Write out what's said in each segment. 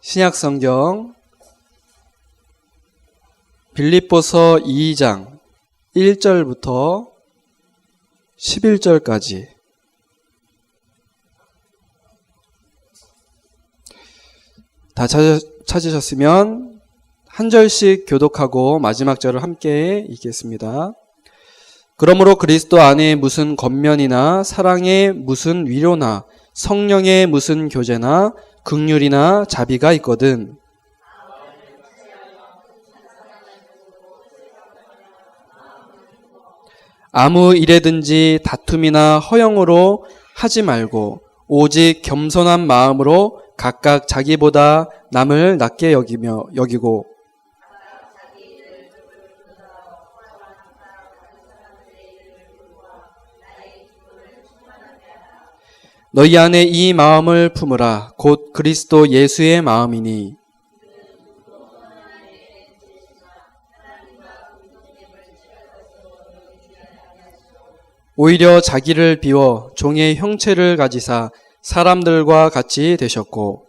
신약성경 빌립보서 2장 1절부터 11절까지 다 찾으셨으면 한 절씩 교독하고 마지막 절을 함께 읽겠습니다. 그러므로 그리스도 안에 무슨 겉면이나 사랑의 무슨 위로나 성령의 무슨 교제나 긍휼이나 자비가 있거든 아무 일에든지 다툼이나 허영으로 하지 말고 오직 겸손한 마음으로 각각 자기보다 남을 낮게 여기고 너희 안에 이 마음을 품으라. 곧 그리스도 예수의 마음이니 오히려 자기를 비워 종의 형체를 가지사 사람들과 같이 되셨고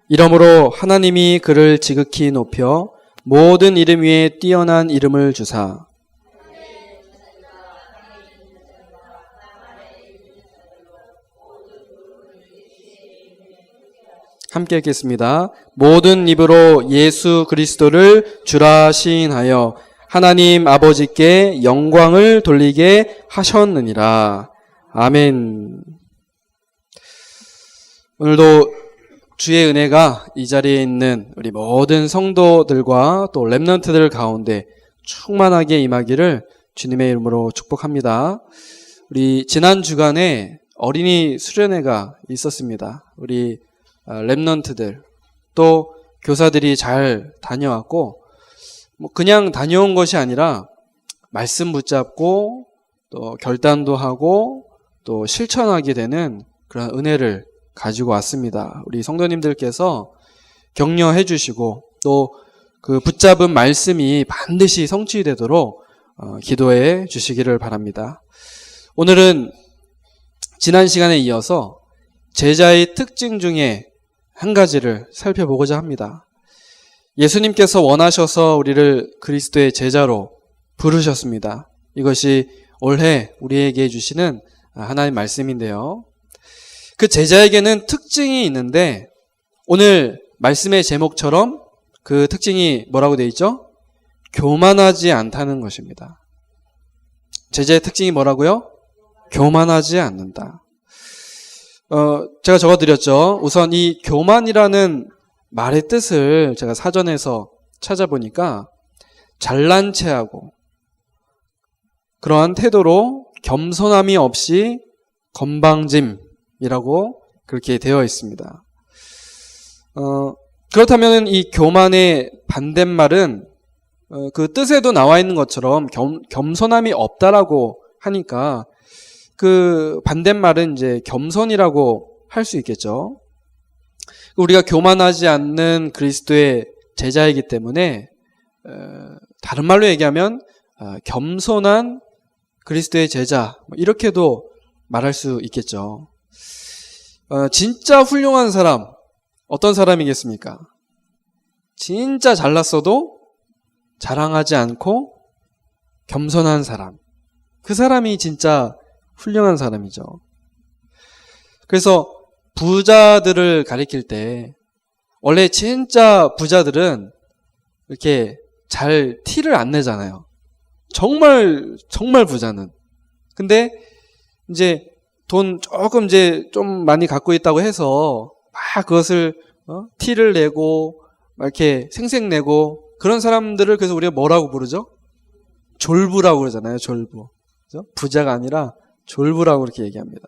이러므로 하나님이 그를 지극히 높여 모든 이름 위에 뛰어난 이름을 주사 함께 읽겠습니다. 모든 입으로 예수 그리스도를 주라 시인하여 하나님 아버지께 영광을 돌리게 하셨느니라. 아멘. 오늘도 주의 은혜가 이 자리에 있는 우리 모든 성도들과 또 렘넌트들 가운데 충만하게 임하기를 주님의 이름으로 축복합니다. 우리 지난 주간에 어린이 수련회가 있었습니다. 우리 렘넌트들 또 교사들이 잘 다녀왔고 그냥 다녀온 것이 아니라 말씀 붙잡고 또 결단도 하고 또 실천하게 되는 그런 은혜를 가지고 왔습니다. 우리 성도님들께서 격려해 주시고 또 그 붙잡은 말씀이 반드시 성취되도록 기도해 주시기를 바랍니다. 오늘은 지난 시간에 이어서 제자의 특징 중에 한 가지를 살펴보고자 합니다. 예수님께서 원하셔서 우리를 그리스도의 제자로 부르셨습니다. 이것이 올해 우리에게 주시는 하나님의 말씀인데요. 그 제자에게는 특징이 있는데 오늘 말씀의 제목처럼 그 특징이 뭐라고 되어 있죠? 교만하지 않다는 것입니다. 제자의 특징이 뭐라고요? 교만하지 않는다. 제가 적어드렸죠. 우선 이 교만이라는 말의 뜻을 제가 사전에서 찾아보니까 잘난 체하고 그러한 태도로 겸손함이 없이 건방짐이라고 그렇게 되어 있습니다. 그렇다면 이 교만의 반대말은 그 뜻에도 나와 있는 것처럼 겸손함이 없다라고 하니까 그 반대말은 이제 겸손이라고 할 수 있겠죠. 우리가 교만하지 않는 그리스도의 제자이기 때문에 다른 말로 얘기하면 겸손한 그리스도의 제자 이렇게도 말할 수 있겠죠. 진짜 훌륭한 사람 어떤 사람이겠습니까? 진짜 잘났어도 자랑하지 않고 겸손한 사람. 그 사람이 진짜 훌륭한 사람이죠. 그래서 부자들을 가리킬 때 원래 진짜 부자들은 이렇게 잘 티를 안 내잖아요. 정말 부자는. 근데 이제 돈 조금 이제 좀 많이 갖고 있다고 해서 막 그것을 티를 내고 막 이렇게 생색내고 그런 사람들을 그래서 우리가 뭐라고 부르죠? 졸부라고 그러잖아요. 졸부. 그죠? 부자가 아니라 졸부라고 그렇게 얘기합니다.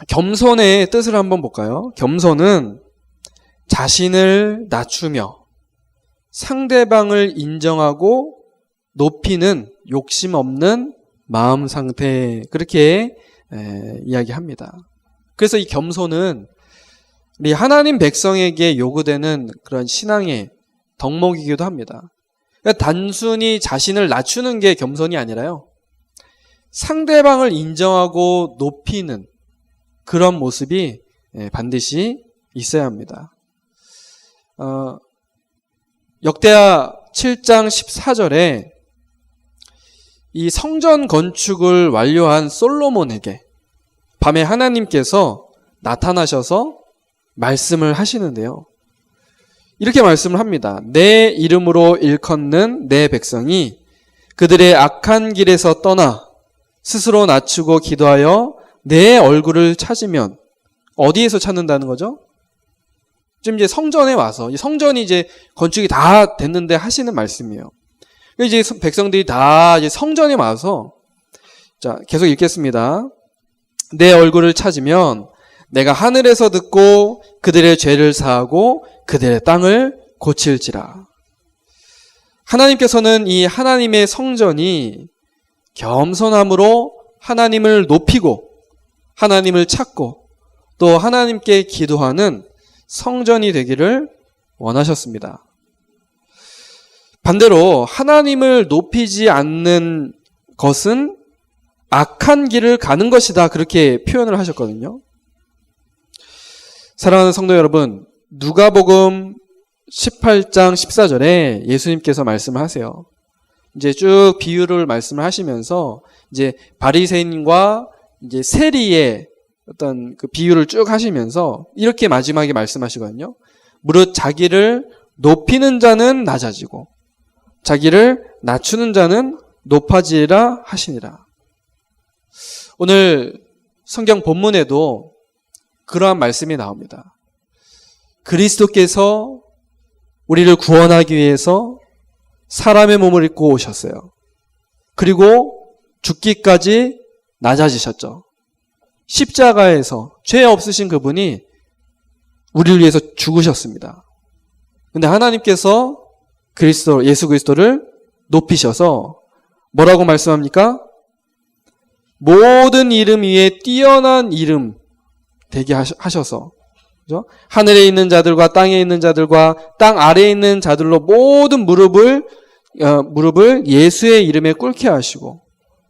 겸손의 뜻을 한번 볼까요? 겸손은 자신을 낮추며 상대방을 인정하고 높이는 욕심 없는 마음 상태 그렇게 이야기합니다. 그래서 이 겸손은 우리 하나님 백성에게 요구되는 그런 신앙의 덕목이기도 합니다. 그러니까 단순히 자신을 낮추는 게 겸손이 아니라요. 상대방을 인정하고 높이는 그런 모습이 반드시 있어야 합니다. 역대하 7장 14절에 이 성전 건축을 완료한 솔로몬에게 밤에 하나님께서 나타나셔서 말씀을 하시는데요. 이렇게 말씀을 합니다. 내 이름으로 일컫는 내 백성이 그들의 악한 길에서 떠나 스스로 낮추고 기도하여 내 얼굴을 찾으면, 어디에서 찾는다는 거죠? 지금 이제 성전에 와서, 이 성전이 이제 건축이 다 됐는데 하시는 말씀이에요. 이제 백성들이 다 이제 성전에 와서, 자, 계속 읽겠습니다. 내 얼굴을 찾으면 내가 하늘에서 듣고 그들의 죄를 사하고 그들의 땅을 고칠지라. 하나님께서는 이 하나님의 성전이 겸손함으로 하나님을 높이고 하나님을 찾고 또 하나님께 기도하는 성전이 되기를 원하셨습니다. 반대로 하나님을 높이지 않는 것은 악한 길을 가는 것이다, 그렇게 표현을 하셨거든요. 사랑하는 성도 여러분, 누가복음 18장 14절에 예수님께서 말씀을 하세요. 이제 쭉 비유를 말씀을 하시면서 이제 바리새인과 이제 세리의 어떤 그 비유를 쭉 하시면서 이렇게 마지막에 말씀하시거든요. 무릇 자기를 높이는 자는 낮아지고 자기를 낮추는 자는 높아지리라 하시니라. 오늘 성경 본문에도 그러한 말씀이 나옵니다. 그리스도께서 우리를 구원하기 위해서 사람의 몸을 입고 오셨어요. 그리고 죽기까지 낮아지셨죠. 십자가에서 죄 없으신 그분이 우리를 위해서 죽으셨습니다. 근데 하나님께서 예수 그리스도를 높이셔서 뭐라고 말씀합니까? 모든 이름 위에 뛰어난 이름 되게 하셔서, 그죠? 하늘에 있는 자들과 땅에 있는 자들과 땅 아래에 있는 자들로 모든 무릎을 예수의 이름에 꿇게 하시고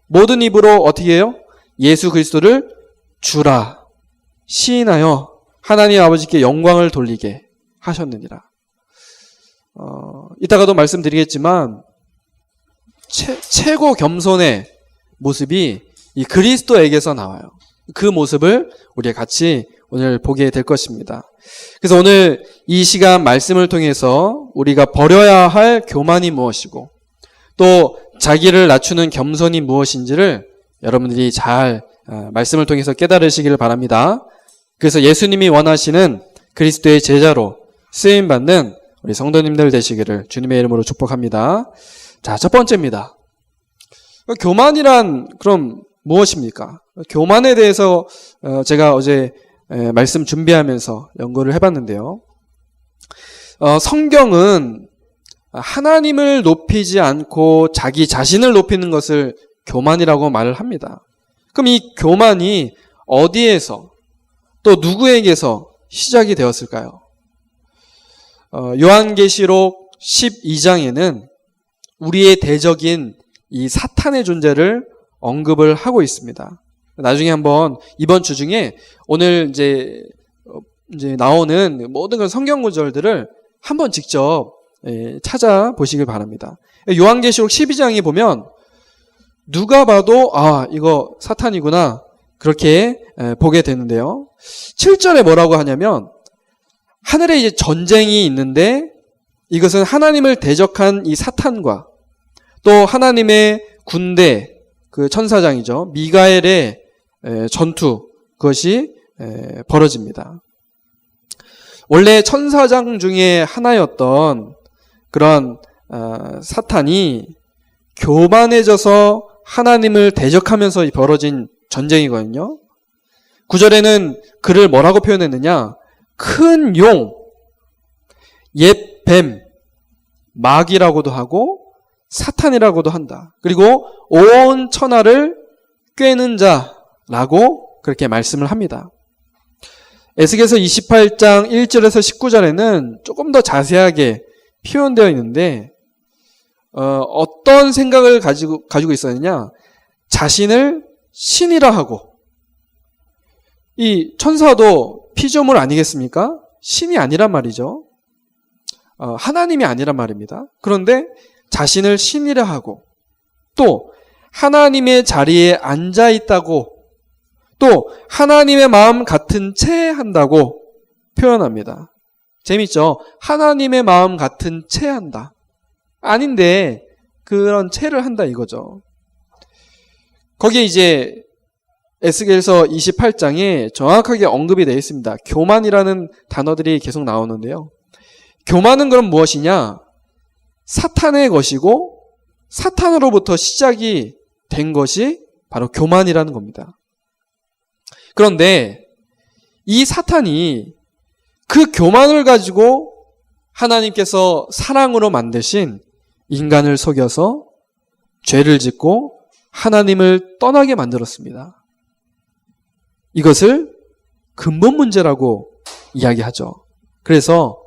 모든 입으로 어떻게 해요? 예수 그리스도를 주라 시인하여 하나님 아버지께 영광을 돌리게 하셨느니라. 이따가도 말씀드리겠지만 최고 겸손의 모습이 이 그리스도에게서 나와요. 그 모습을 우리가 같이 오늘 보게 될 것입니다. 그래서 오늘 이 시간 말씀을 통해서 우리가 버려야 할 교만이 무엇이고 또 자기를 낮추는 겸손이 무엇인지를 여러분들이 잘 말씀을 통해서 깨달으시기를 바랍니다. 그래서 예수님이 원하시는 그리스도의 제자로 쓰임받는 우리 성도님들 되시기를 주님의 이름으로 축복합니다. 자, 첫 번째입니다. 교만이란 그럼 무엇입니까? 교만에 대해서 제가 어제 말씀 준비하면서 연구를 해봤는데요. 성경은 하나님을 높이지 않고 자기 자신을 높이는 것을 교만이라고 말을 합니다. 그럼 이 교만이 어디에서 또 누구에게서 시작이 되었을까요? 요한계시록 12장에는 우리의 대적인 이 사탄의 존재를 언급을 하고 있습니다. 나중에 한번 이번 주 중에 오늘 이제 나오는 모든 그런 성경 구절들을 한번 직접 찾아보시길 바랍니다. 요한계시록 12장에 보면 누가 봐도 이거 사탄이구나 그렇게 보게 되는데요. 7절에 뭐라고 하냐면 하늘에 이제 전쟁이 있는데 이것은 하나님을 대적한 이 사탄과 또 하나님의 군대 그 천사장이죠. 미가엘의 전투 그것이 벌어집니다. 원래 천사장 중에 하나였던 그런 사탄이 교만해져서 하나님을 대적하면서 벌어진 전쟁이거든요. 9절에는 그를 뭐라고 표현했느냐? 큰 용, 옛 뱀, 마귀라고도 하고 사탄이라고도 한다. 그리고 온 천하를 꿰는 자라고 그렇게 말씀을 합니다. 에스겔서 28장 1절에서 19절에는 조금 더 자세하게 표현되어 있는데 어떤 생각을 가지고 있었느냐? 자신을 신이라 하고, 이 천사도 피조물 아니겠습니까? 신이 아니란 말이죠. 하나님이 아니란 말입니다. 그런데 자신을 신이라 하고, 또 하나님의 자리에 앉아 있다고, 또 하나님의 마음 같은 채 한다고 표현합니다. 재밌죠? 하나님의 마음 같은 채 한다. 아닌데 그런 채를 한다 이거죠. 거기에 이제 에스겔서 28장에 정확하게 언급이 되어 있습니다. 교만이라는 단어들이 계속 나오는데요. 교만은 그럼 무엇이냐? 사탄의 것이고 사탄으로부터 시작이 된 것이 바로 교만이라는 겁니다. 그런데 이 사탄이 그 교만을 가지고 하나님께서 사랑으로 만드신 인간을 속여서 죄를 짓고 하나님을 떠나게 만들었습니다. 이것을 근본 문제라고 이야기하죠. 그래서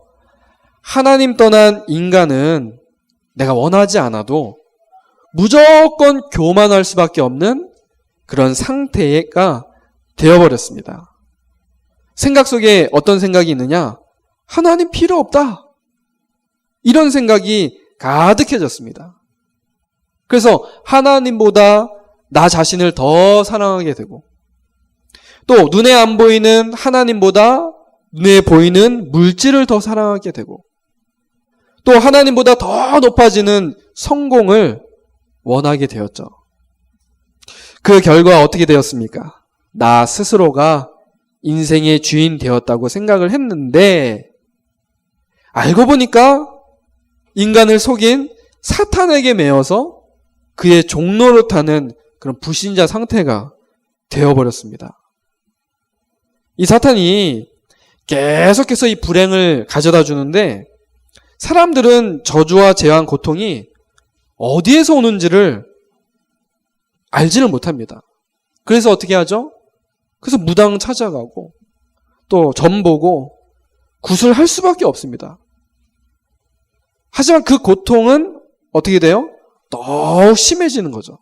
하나님 떠난 인간은 내가 원하지 않아도 무조건 교만할 수밖에 없는 그런 상태가 되어버렸습니다. 생각 속에 어떤 생각이 있느냐? 하나님 필요 없다. 이런 생각이 가득해졌습니다. 그래서 하나님보다 나 자신을 더 사랑하게 되고, 또 눈에 안 보이는 하나님보다 눈에 보이는 물질을 더 사랑하게 되고, 또 하나님보다 더 높아지는 성공을 원하게 되었죠. 그 결과 어떻게 되었습니까? 나 스스로가 인생의 주인 되었다고 생각을 했는데, 알고 보니까 인간을 속인 사탄에게 매여서 그의 종로로 타는 그런 불신자 상태가 되어버렸습니다. 이 사탄이 계속해서 이 불행을 가져다 주는데, 사람들은 저주와 재앙, 고통이 어디에서 오는지를 알지를 못합니다. 그래서 어떻게 하죠? 그래서 무당 찾아가고 또 점 보고 구슬할 수밖에 없습니다. 하지만 그 고통은 어떻게 돼요? 더욱 심해지는 거죠.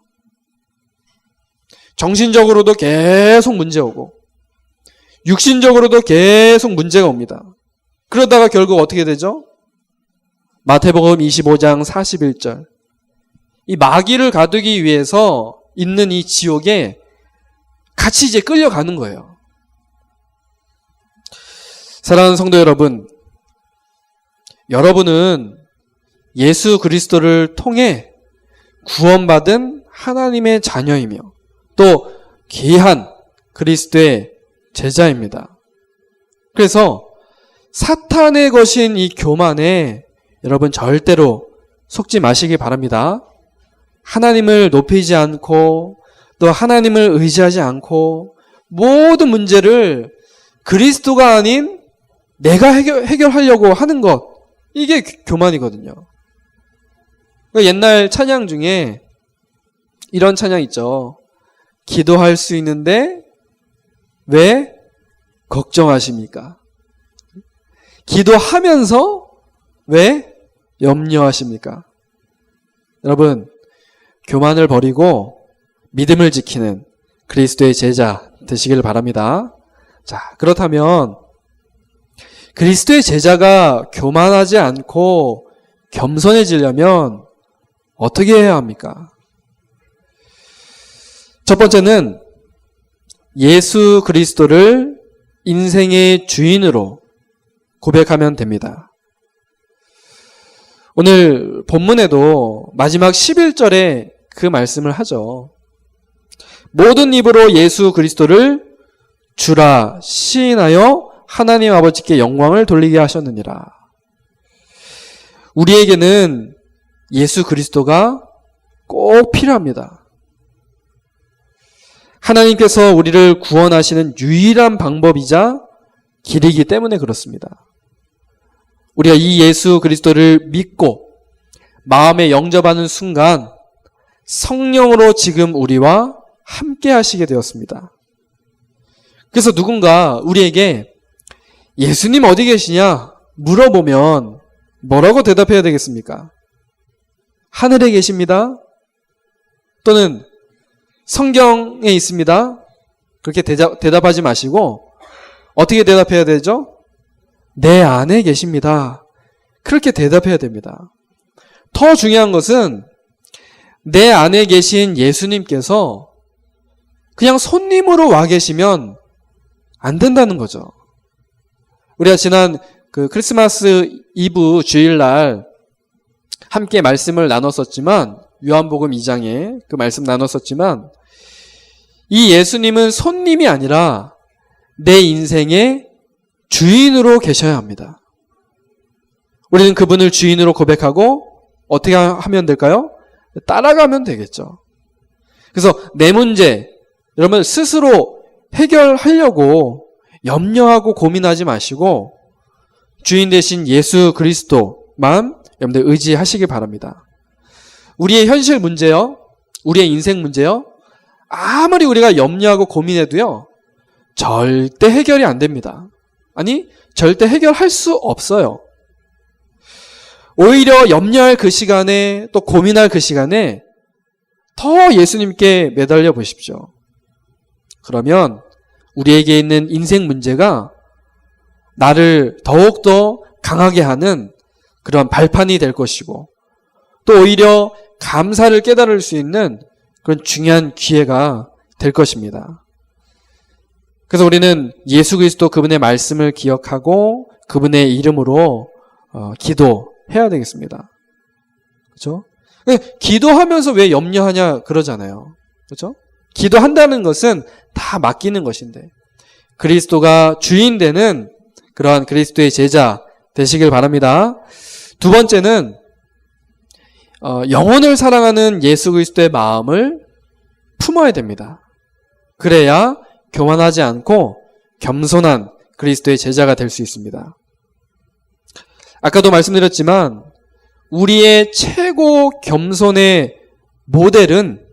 정신적으로도 계속 문제 오고 육신적으로도 계속 문제가 옵니다. 그러다가 결국 어떻게 되죠? 마태복음 25장 41절. 이 마귀를 가두기 위해서 있는 이 지옥에 같이 이제 끌려가는 거예요. 사랑하는 성도 여러분, 여러분은 예수 그리스도를 통해 구원받은 하나님의 자녀이며 또 귀한 그리스도의 제자입니다. 그래서 사탄의 것인 이 교만에 여러분 절대로 속지 마시기 바랍니다. 하나님을 높이지 않고 또 하나님을 의지하지 않고 모든 문제를 그리스도가 아닌 내가 해결하려고 하는 것, 이게 교만이거든요. 옛날 찬양 중에 이런 찬양 있죠. 기도할 수 있는데 왜 걱정하십니까? 기도하면서 왜 염려하십니까? 여러분, 교만을 버리고 믿음을 지키는 그리스도의 제자 되시길 바랍니다. 자, 그렇다면 그리스도의 제자가 교만하지 않고 겸손해지려면 어떻게 해야 합니까? 첫 번째는 예수 그리스도를 인생의 주인으로 고백하면 됩니다. 오늘 본문에도 마지막 11절에 그 말씀을 하죠. 모든 입으로 예수 그리스도를 주라 시인하여 하나님 아버지께 영광을 돌리게 하셨느니라. 우리에게는 예수 그리스도가 꼭 필요합니다. 하나님께서 우리를 구원하시는 유일한 방법이자 길이기 때문에 그렇습니다. 우리가 이 예수 그리스도를 믿고 마음에 영접하는 순간 성령으로 지금 우리와 함께 하시게 되었습니다. 그래서 누군가 우리에게 예수님 어디 계시냐 물어보면 뭐라고 대답해야 되겠습니까? 하늘에 계십니다. 또는 성경에 있습니다. 그렇게 대답하지 마시고 어떻게 대답해야 되죠? 내 안에 계십니다. 그렇게 대답해야 됩니다. 더 중요한 것은 내 안에 계신 예수님께서 그냥 손님으로 와 계시면 안 된다는 거죠. 우리가 지난 그 크리스마스 이브 주일날 함께 말씀을 나눴었지만, 요한복음 2장에 그 말씀 나눴었지만, 이 예수님은 손님이 아니라 내 인생의 주인으로 계셔야 합니다. 우리는 그분을 주인으로 고백하고 어떻게 하면 될까요? 따라가면 되겠죠. 그래서 내 문제, 여러분 스스로 해결하려고 염려하고 고민하지 마시고 주인 되신 예수 그리스도만 여러분들 의지하시기 바랍니다. 우리의 현실 문제요, 우리의 인생 문제요, 아무리 우리가 염려하고 고민해도요, 절대 해결이 안 됩니다. 아니, 절대 해결할 수 없어요. 오히려 염려할 그 시간에, 또 고민할 그 시간에 더 예수님께 매달려 보십시오. 그러면 우리에게 있는 인생 문제가 나를 더욱더 강하게 하는 그런 발판이 될 것이고, 또 오히려 감사를 깨달을 수 있는 그런 중요한 기회가 될 것입니다. 그래서 우리는 예수 그리스도 그분의 말씀을 기억하고 그분의 이름으로 기도해야 되겠습니다. 그렇죠? 기도하면서 왜 염려하냐 그러잖아요. 그렇죠? 기도한다는 것은 다 맡기는 것인데, 그리스도가 주인 되는 그러한 그리스도의 제자 되시길 바랍니다. 두 번째는 영혼을 사랑하는 예수 그리스도의 마음을 품어야 됩니다. 그래야 교만하지 않고 겸손한 그리스도의 제자가 될 수 있습니다. 아까도 말씀드렸지만 우리의 최고 겸손의 모델은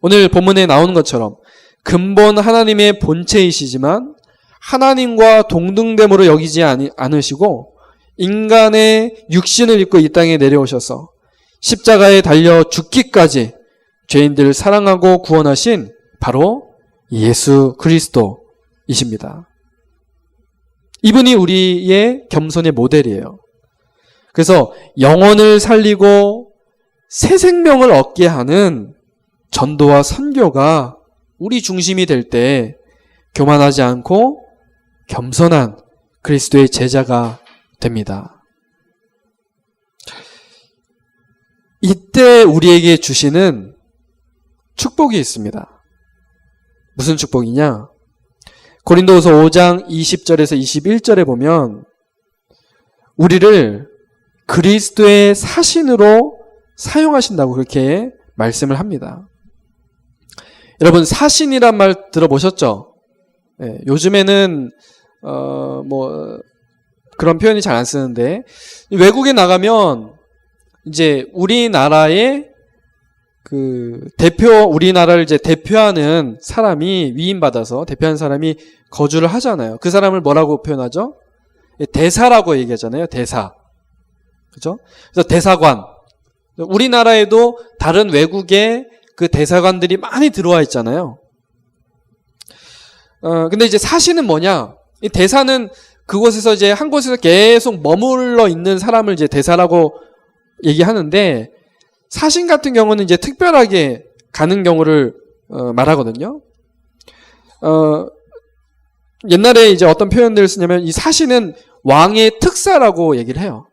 오늘 본문에 나오는 것처럼 근본 하나님의 본체이시지만 하나님과 동등됨으로 여기지 않으시고 인간의 육신을 입고 이 땅에 내려오셔서 십자가에 달려 죽기까지 죄인들을 사랑하고 구원하신 바로 예수 그리스도이십니다. 이분이 우리의 겸손의 모델이에요. 그래서 영혼을 살리고 새 생명을 얻게 하는 전도와 선교가 우리 중심이 될 때 교만하지 않고 겸손한 그리스도의 제자가 됩니다. 이때 우리에게 주시는 축복이 있습니다. 무슨 축복이냐? 고린도후서 5장 20절에서 21절에 보면 우리를 그리스도의 사신으로 사용하신다고 그렇게 말씀을 합니다. 여러분, 사신이란 말 들어보셨죠? 네, 요즘에는 그런 표현이 잘 안 쓰는데, 외국에 나가면 이제 우리나라의 우리나라를 이제 대표하는 사람이 위임받아서 대표하는 사람이 거주를 하잖아요. 그 사람을 뭐라고 표현하죠? 대사라고 얘기하잖아요. 대사. 그죠? 그래서 대사관. 우리나라에도 다른 외국의 그 대사관들이 많이 들어와 있잖아요. 근데 이제 사신은 뭐냐? 이 대사는 그곳에서 이제 한 곳에서 계속 머물러 있는 사람을 이제 대사라고 얘기하는데, 사신 같은 경우는 이제 특별하게 가는 경우를 말하거든요. 옛날에 이제 어떤 표현들을 쓰냐면 이 사신은 왕의 특사라고 얘기를 해요.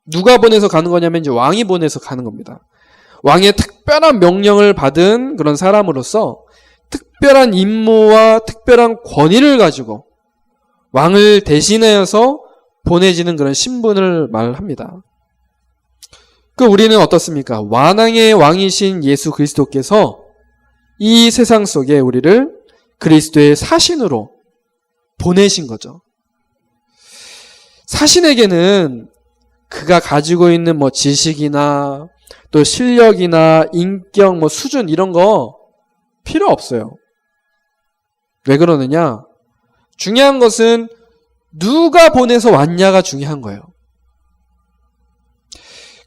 누가 보내서 가는 거냐면 이제 왕이 보내서 가는 겁니다. 왕의 특별한 명령을 받은 그런 사람으로서 특별한 임무와 특별한 권위를 가지고 왕을 대신해서 보내지는 그런 신분을 말합니다. 우리는 어떻습니까? 만왕의 왕이신 예수 그리스도께서 이 세상 속에 우리를 그리스도의 사신으로 보내신 거죠. 사신에게는 그가 가지고 있는 지식이나 또 실력이나 인격, 수준 이런 거 필요 없어요. 왜 그러느냐? 중요한 것은 누가 보내서 왔냐가 중요한 거예요.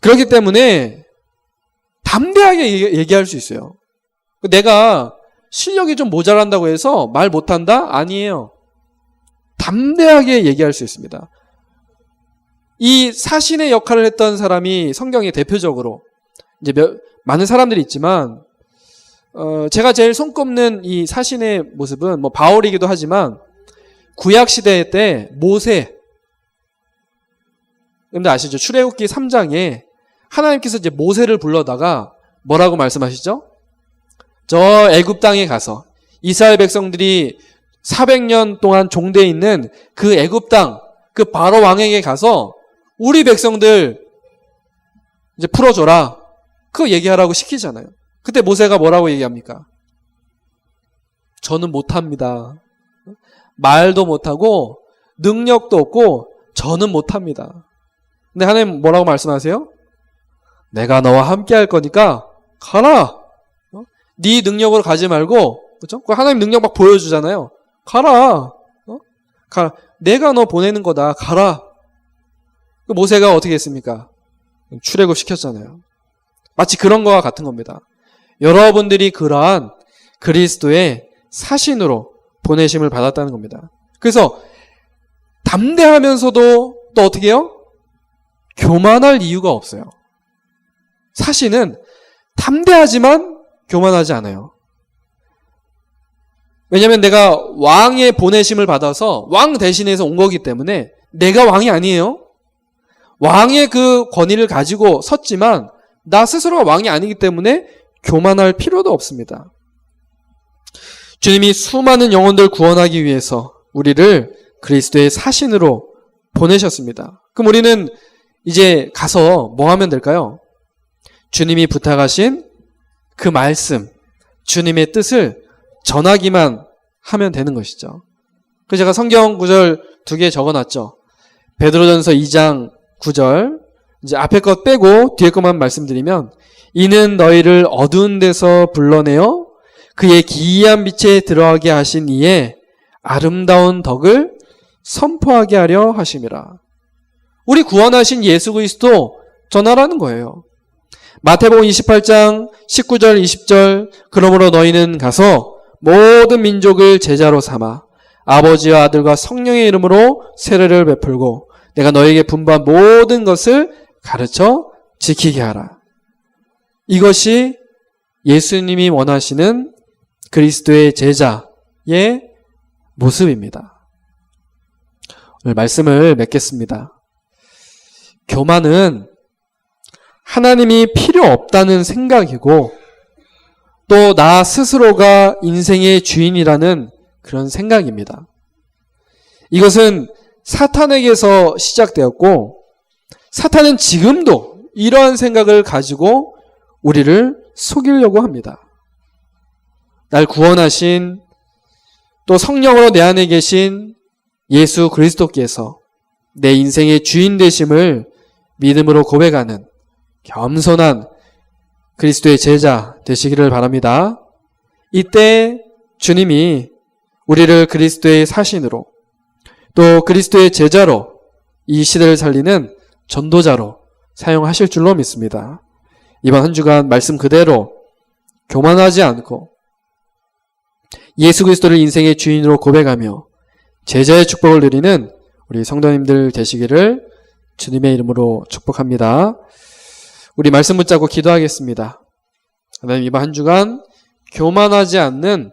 그렇기 때문에 담대하게 얘기할 수 있어요. 내가 실력이 좀 모자란다고 해서 말 못한다? 아니에요. 담대하게 얘기할 수 있습니다. 이 사신의 역할을 했던 사람이 성경에 대표적으로 이제 많은 사람들이 있지만 제가 제일 손꼽는 이 사신의 모습은 뭐 바울이기도 하지만 구약 시대 때 모세, 여러분들 아시죠? 출애굽기 3장에 하나님께서 이제 모세를 불러다가 뭐라고 말씀하시죠? 저 애굽 땅에 가서 이스라엘 백성들이 400년 동안 종되어 있는 그 애굽 땅, 그 바로 왕에게 가서 우리 백성들 이제 풀어줘라. 그거 얘기하라고 시키잖아요. 그때 모세가 뭐라고 얘기합니까? 저는 못합니다. 말도 못하고 능력도 없고 저는 못합니다. 근데 하나님 뭐라고 말씀하세요? 내가 너와 함께 할 거니까 가라. 네 능력으로 가지 말고, 그렇죠? 하나님 능력 막 보여주잖아요. 가라. 가라. 내가 너 보내는 거다. 가라. 모세가 어떻게 했습니까? 출애굽 시켰잖아요. 마치 그런 거와 같은 겁니다. 여러분들이 그러한 그리스도의 사신으로 보내심을 받았다는 겁니다. 그래서 담대하면서도 또 어떻게 해요? 교만할 이유가 없어요. 사신은 담대하지만 교만하지 않아요. 왜냐하면 내가 왕의 보내심을 받아서 왕 대신해서 온 거기 때문에 내가 왕이 아니에요. 왕의 그 권위를 가지고 섰지만 나 스스로가 왕이 아니기 때문에 교만할 필요도 없습니다. 주님이 수많은 영혼들 구원하기 위해서 우리를 그리스도의 사신으로 보내셨습니다. 그럼 우리는 이제 가서 뭐 하면 될까요? 주님이 부탁하신 그 말씀, 주님의 뜻을 전하기만 하면 되는 것이죠. 그래서 제가 성경 구절 2개 적어놨죠. 베드로전서 2장 9절, 이제 앞에 것 빼고 뒤에 것만 말씀드리면, 이는 너희를 어두운 데서 불러내어 그의 기이한 빛에 들어가게 하신 이의 아름다운 덕을 선포하게 하려 하심이라. 우리 구원하신 예수 그리스도 전하라는 거예요. 마태복음 28장 19절 20절, 그러므로 너희는 가서 모든 민족을 제자로 삼아 아버지와 아들과 성령의 이름으로 세례를 베풀고 내가 너에게 분부한 모든 것을 가르쳐 지키게 하라. 이것이 예수님이 원하시는 그리스도의 제자의 모습입니다. 오늘 말씀을 맺겠습니다. 교만은 하나님이 필요 없다는 생각이고 또 나 스스로가 인생의 주인이라는 그런 생각입니다. 이것은 사탄에게서 시작되었고 사탄은 지금도 이러한 생각을 가지고 우리를 속이려고 합니다. 날 구원하신 또 성령으로 내 안에 계신 예수 그리스도께서 내 인생의 주인 되심을 믿음으로 고백하는 겸손한 그리스도의 제자 되시기를 바랍니다. 이때 주님이 우리를 그리스도의 사신으로 또 그리스도의 제자로 이 시대를 살리는 전도자로 사용하실 줄로 믿습니다. 이번 한 주간 말씀 그대로 교만하지 않고 예수 그리스도를 인생의 주인으로 고백하며 제자의 축복을 누리는 우리 성도님들 되시기를 주님의 이름으로 축복합니다. 우리 말씀 붙잡고 기도하겠습니다. 하나님, 이번 한 주간 교만하지 않는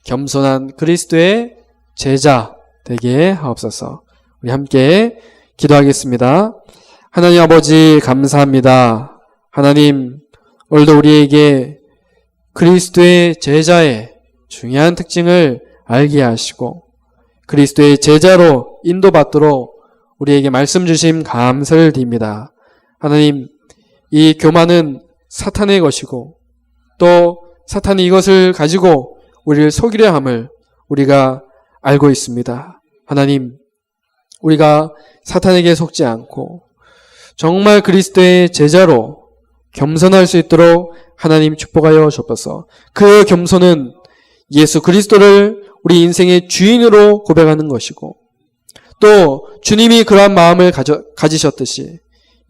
겸손한 그리스도의 제자 되게 하옵소서. 우리 함께 기도하겠습니다. 하나님 아버지 감사합니다. 하나님, 오늘도 우리에게 그리스도의 제자의 중요한 특징을 알게 하시고 그리스도의 제자로 인도받도록 우리에게 말씀 주심 감사를 드립니다. 하나님, 이 교만은 사탄의 것이고 또 사탄이 이것을 가지고 우리를 속이려 함을 우리가 알고 있습니다. 하나님, 우리가 사탄에게 속지 않고 정말 그리스도의 제자로 겸손할 수 있도록 하나님 축복하여 주옵소서. 그 겸손은 예수 그리스도를 우리 인생의 주인으로 고백하는 것이고 또 주님이 그러한 마음을 가지셨듯이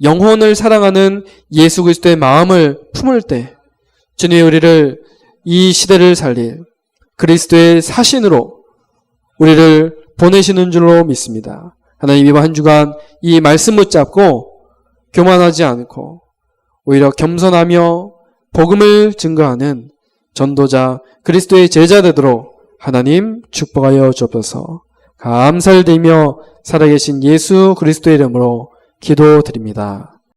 영혼을 사랑하는 예수 그리스도의 마음을 품을 때 주님이 우리를 이 시대를 살릴 그리스도의 사신으로 우리를 보내시는 줄로 믿습니다. 하나님 이번 한 주간 이 말씀 붙잡고 교만하지 않고 오히려 겸손하며 복음을 증거하는 전도자 그리스도의 제자 되도록 하나님 축복하여 주옵소서. 감사를 드리며 살아계신 예수 그리스도의 이름으로 기도드립니다.